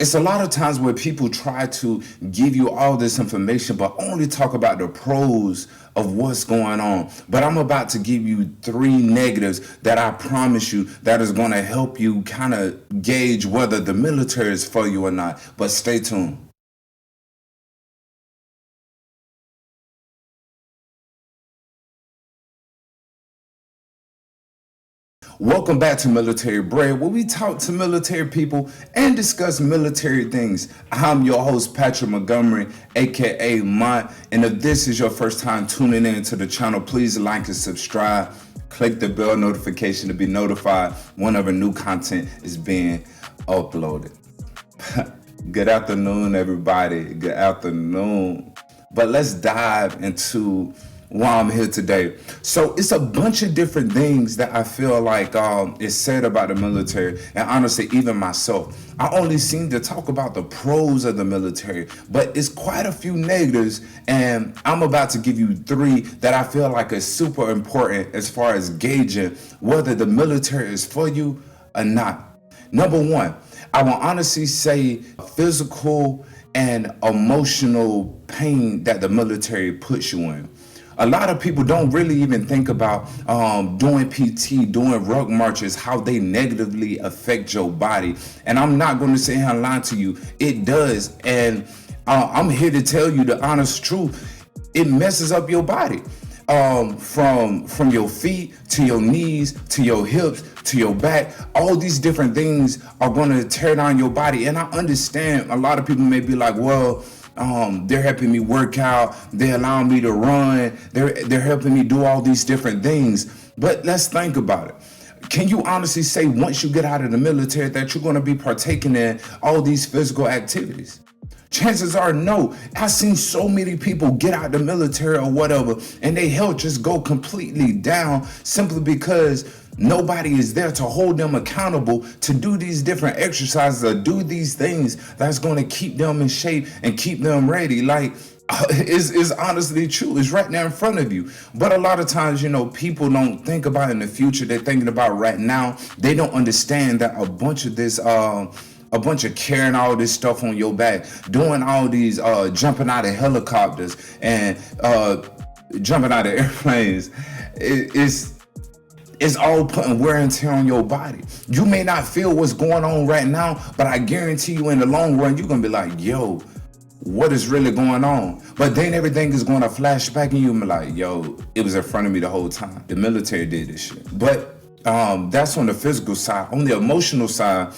It's a lot of times where people try to give you all this information, but only talk about the pros of what's going on. But I'm about to give you three negatives that I promise you that is going to help you kind of gauge whether the military is for you or not. But stay tuned. Welcome back to Military Bred, where we talk to military people and discuss military things. I'm your host, Patrick Montgomery, aka Mont. And if this is your first time tuning in to the channel, please like and subscribe. Click the bell notification to be notified whenever new content is being uploaded. Good afternoon, everybody. Good afternoon. But let's dive into why I'm here today. So it's a bunch of different things that I feel like is said about the military, and honestly, even myself. I only seem to talk about the pros of the military, but it's quite a few negatives, and I'm about to give you three that I feel like is super important as far as gauging whether the military is for you or not. Number one, I will honestly say physical and emotional pain that the military puts you in. A lot of people don't really even think about doing PT, doing ruck marches, how they negatively affect your body. And I'm not going to sit here and lie to you. It does. And I'm here to tell you the honest truth. It messes up your body. From your feet to your knees to your hips to your back, all these different things are going to tear down your body. And I understand a lot of people may be like, well, they're helping me work out, they're allowing me to run, they're helping me do all these different things. But let's think about it. Can you honestly say once you get out of the military that you're going to be partaking in all these physical activities? Chances are no. I've seen so many people get out the military or whatever, and their health just go completely down simply because nobody is there to hold them accountable to do these different exercises or do these things that's going to keep them in shape and keep them ready. Like, is honestly true. It's right there in front of you. But a lot of times, people don't think about in the future. They're thinking about right now. They don't understand that a bunch of this, a bunch of carrying all this stuff on your back, doing all these, jumping out of helicopters and jumping out of airplanes, it's all putting wear and tear on your body. You may not feel what's going on right now, but I guarantee you in the long run, you're going to be like, yo, what is really going on? But then everything is going to flash back and you'll be like, yo, it was in front of me the whole time. The military did this shit. But that's on the physical side. On the emotional side,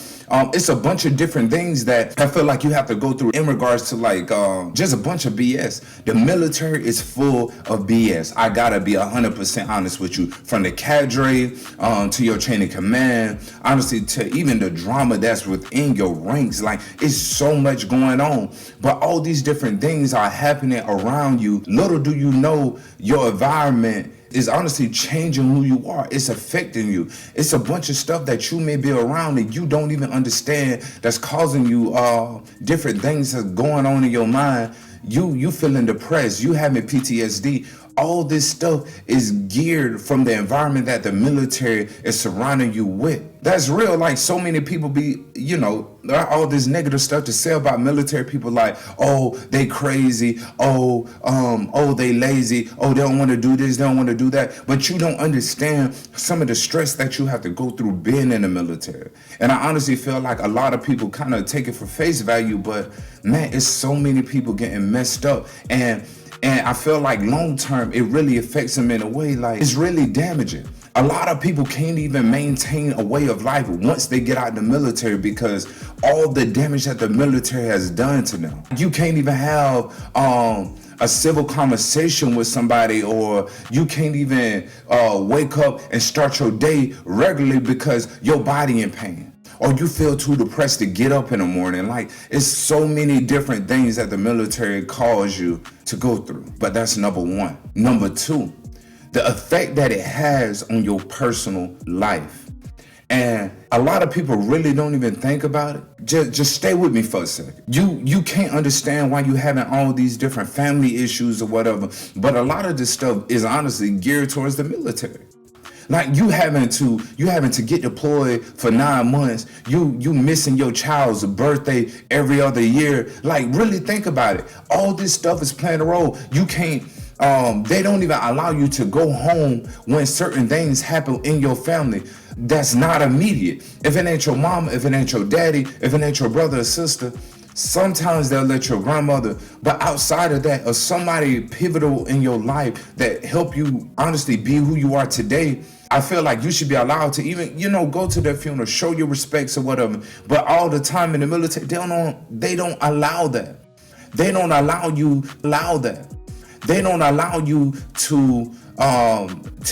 it's a bunch of different things that I feel like you have to go through in regards to like just a bunch of BS. The military is full of BS. I gotta be 100% honest with you. From the cadre to your chain of command, honestly, to even the drama that's within your ranks. Like, it's so much going on. But all these different things are happening around you. Little do you know, your environment is honestly changing who you are. It's affecting you. It's a bunch of stuff that you may be around and you don't even understand that's causing you different things that's going on in your mind. You feeling depressed, you having PTSD. All this stuff is geared from the environment that the military is surrounding you with. That's real. Like, so many people be, all this negative stuff to say about military people, like, oh, they crazy, oh, they lazy, oh, they don't want to do this, they don't want to do that. But you don't understand some of the stress that you have to go through being in the military. And I honestly feel like a lot of people kind of take it for face value, but man, it's so many people getting messed up. And I feel like long term, it really affects them in a way like it's really damaging. A lot of people can't even maintain a way of life once they get out of the military because all the damage that the military has done to them. You can't even have a civil conversation with somebody, or you can't even wake up and start your day regularly because your body in pain. Or you feel too depressed to get up in the morning. Like, it's so many different things that the military calls you to go through. But that's number one. Number two, the effect that it has on your personal life. And a lot of people really don't even think about it. Just stay with me for a second. You can't understand why you having all these different family issues or whatever. But a lot of this stuff is honestly geared towards the military. Like you having to get deployed for 9 months. You missing your child's birthday every other year. Like really think about it. All this stuff is playing a role. You can't. They don't even allow you to go home when certain things happen in your family that's not immediate. If it ain't your mama, if it ain't your daddy, if it ain't your brother or sister, sometimes they'll let your grandmother. But outside of that, or somebody pivotal in your life that help you honestly be who you are today, I feel like you should be allowed to even, go to their funeral, show your respects or whatever. But all the time in the military, they don't allow that. They don't allow that. They don't allow you to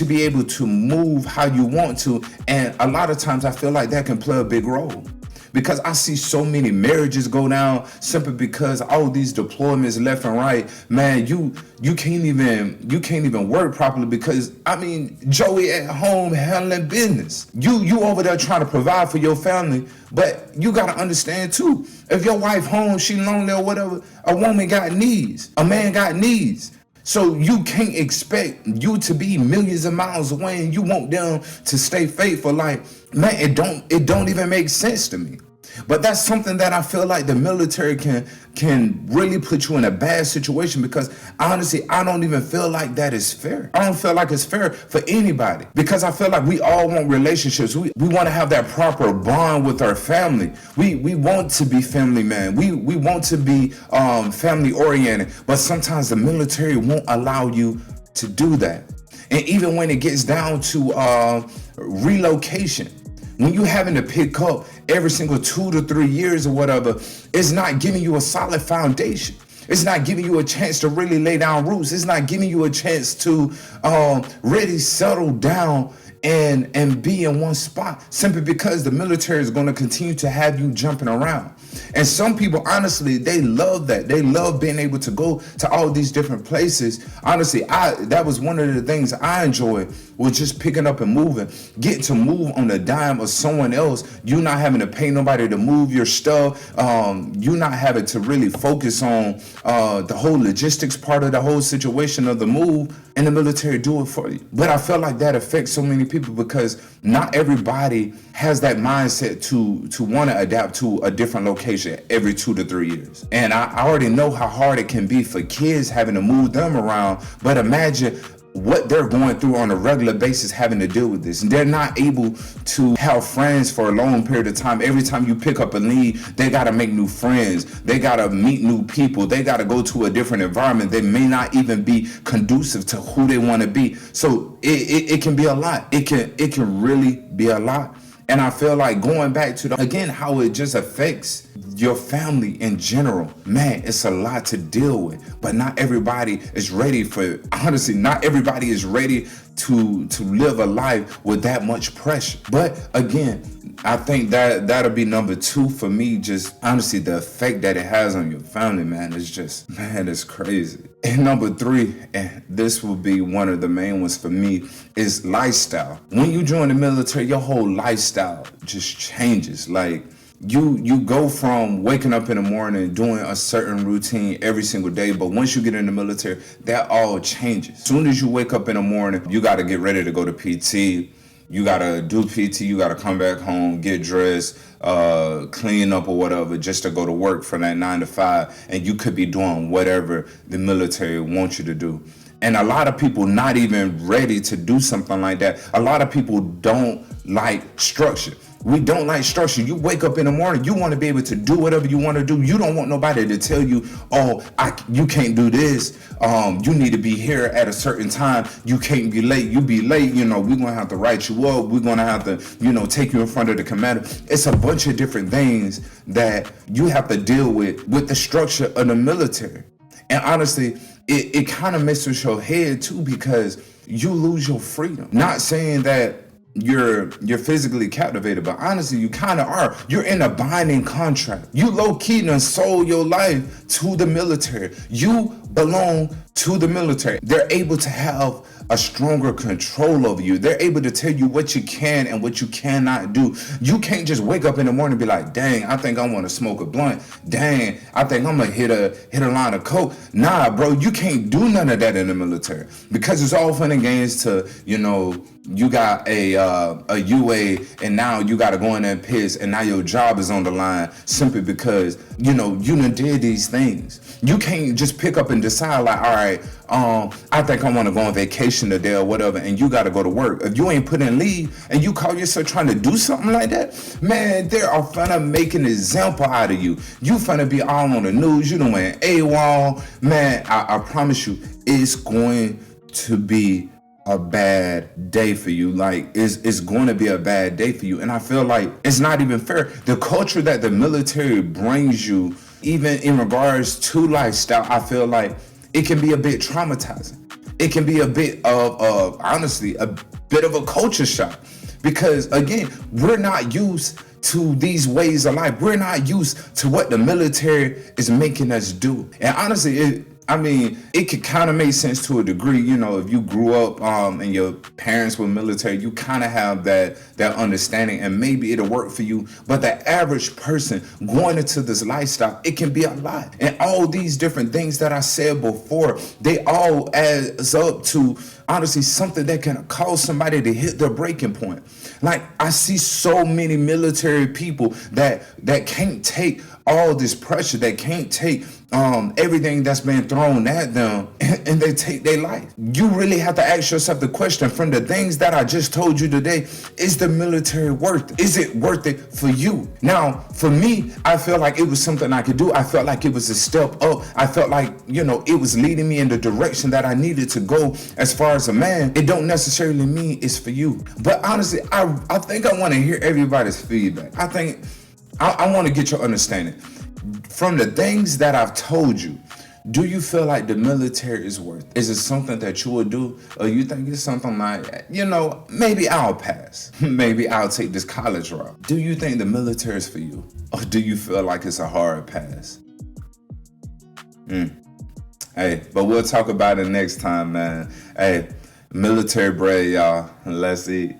be able to move how you want to. And a lot of times I feel like that can play a big role. Because I see so many marriages go down simply because all these deployments left and right. Man, you can't even work properly because Joey at home handling business. You over there trying to provide for your family, but you gotta understand too, if your wife home, she lonely or whatever, a woman got needs, a man got needs. So you can't expect you to be millions of miles away and you want them to stay faithful. Like, man, it don't even make sense to me. But that's something that I feel like the military can really put you in a bad situation, because honestly, I don't even feel like that is fair. I don't feel like it's fair for anybody, because I feel like we all want relationships. We want to have that proper bond with our family. We want to be family man. We want to be family oriented, but sometimes the military won't allow you to do that. And even when it gets down to relocation, when you having to pick up every single 2 to 3 years or whatever, it's not giving you a solid foundation. It's not giving you a chance to really lay down roots. It's not giving you a chance to really settle down and be in one spot, simply because the military is going to continue to have you jumping around. And some people, honestly, they love that. They love being able to go to all these different places. Honestly, that was one of the things I enjoyed, was just picking up and moving, getting to move on the dime of someone else. You not having to pay nobody to move your stuff. You not having to really focus on the whole logistics part of the whole situation of the move, and the military do it for you. But I feel like that affects so many people, because not everybody has that mindset to want to adapt to a different location every 2 to 3 years. And I already know how hard it can be for kids having to move them around, but imagine what they're going through on a regular basis having to deal with this. And they're not able to have friends for a long period of time. Every time you pick up a lead, they got to make new friends. They got to meet new people. They got to go to a different environment. They may not even be conducive to who they want to be. So it can be a lot. It can really be a lot. And I feel like going back to again, how it just affects your family in general. Man, it's a lot to deal with, but not everybody is ready for, honestly, not everybody is ready to live a life with that much pressure. But again, I think that'll be number 2 for me. Just honestly, the effect that it has on your family, man, is just, man, it's crazy. And number 3, and this will be one of the main ones for me, is lifestyle. When you join the military, your whole lifestyle just changes. Like you go from waking up in the morning doing a certain routine every single day, but once you get in the military, that all changes. As soon as you wake up in the morning, you got to get ready to go to PT. You gotta do PT, you gotta come back home, get dressed, clean up or whatever, just to go to work for that 9 to 5. And you could be doing whatever the military wants you to do. And a lot of people not even ready to do something like that. A lot of people don't like structure. We don't like structure. You wake up in the morning, you want to be able to do whatever you want to do. You don't want nobody to tell you, you can't do this. You need to be here at a certain time. You can't be late. You be late, we're going to have to write you up. We're going to have to, take you in front of the commander. It's a bunch of different things that you have to deal with the structure of the military. And honestly, it kind of messes with your head too, because you lose your freedom. Not saying that you're physically captivated, but honestly, you kind of are. You're in a binding contract. You low-key done sold your life to the military. You belong to the military. They're able to have a stronger control over you. They're able to tell you what you can and what you cannot do. You can't just wake up in the morning and be like, dang, I think I want to smoke a blunt. Dang, I think I'm gonna hit a line of coke. Nah, bro, you can't do none of that in the military, because it's all fun and games to, you got a UA and now you got to go in there and piss, and now your job is on the line simply because you done did these things. You can't just pick up and decide like, all right, I think I want to go on vacation today or whatever, and you got to go to work. If you ain't put in leave and you call yourself trying to do something like that, man, they are finna make an example out of you. You finna be all on the news. You done went AWOL, man. I promise you, it's going to be a bad day for you. Like, it's going to be a bad day for you. And I feel like it's not even fair. The culture that the military brings you, even in regards to lifestyle, I feel like it can be a bit traumatizing. It can be a bit of honestly, a bit of a culture shock, because again, we're not used to these ways of life. We're not used to what the military is making us do. And honestly, it could kind of make sense to a degree. If you grew up and your parents were military, you kind of have that understanding, and maybe it'll work for you. But the average person going into this lifestyle, it can be a lot. And all these different things that I said before, they all adds up to honestly something that can cause somebody to hit their breaking point. Like, I see so many military people that can't take all this pressure, that can't take everything that's been thrown at them, and they take their life. You really have to ask yourself the question, from the things that I just told you today, is the military worth it? Is it worth it for you? Now, for me, I felt like it was something I could do. I felt like it was a step up. I felt like, it was leading me in the direction that I needed to go as far as a man. It don't necessarily mean it's for you. But honestly, I think I want to hear everybody's feedback. I want to get your understanding. From the things that I've told you, do you feel like the military is worth it? Is it something that you would do? Or you think it's something like, maybe I'll pass. Maybe I'll take this college route. Do you think the military is for you? Or do you feel like it's a hard pass? Hey, but we'll talk about it next time, man. Hey, military Bred, y'all. Let's eat.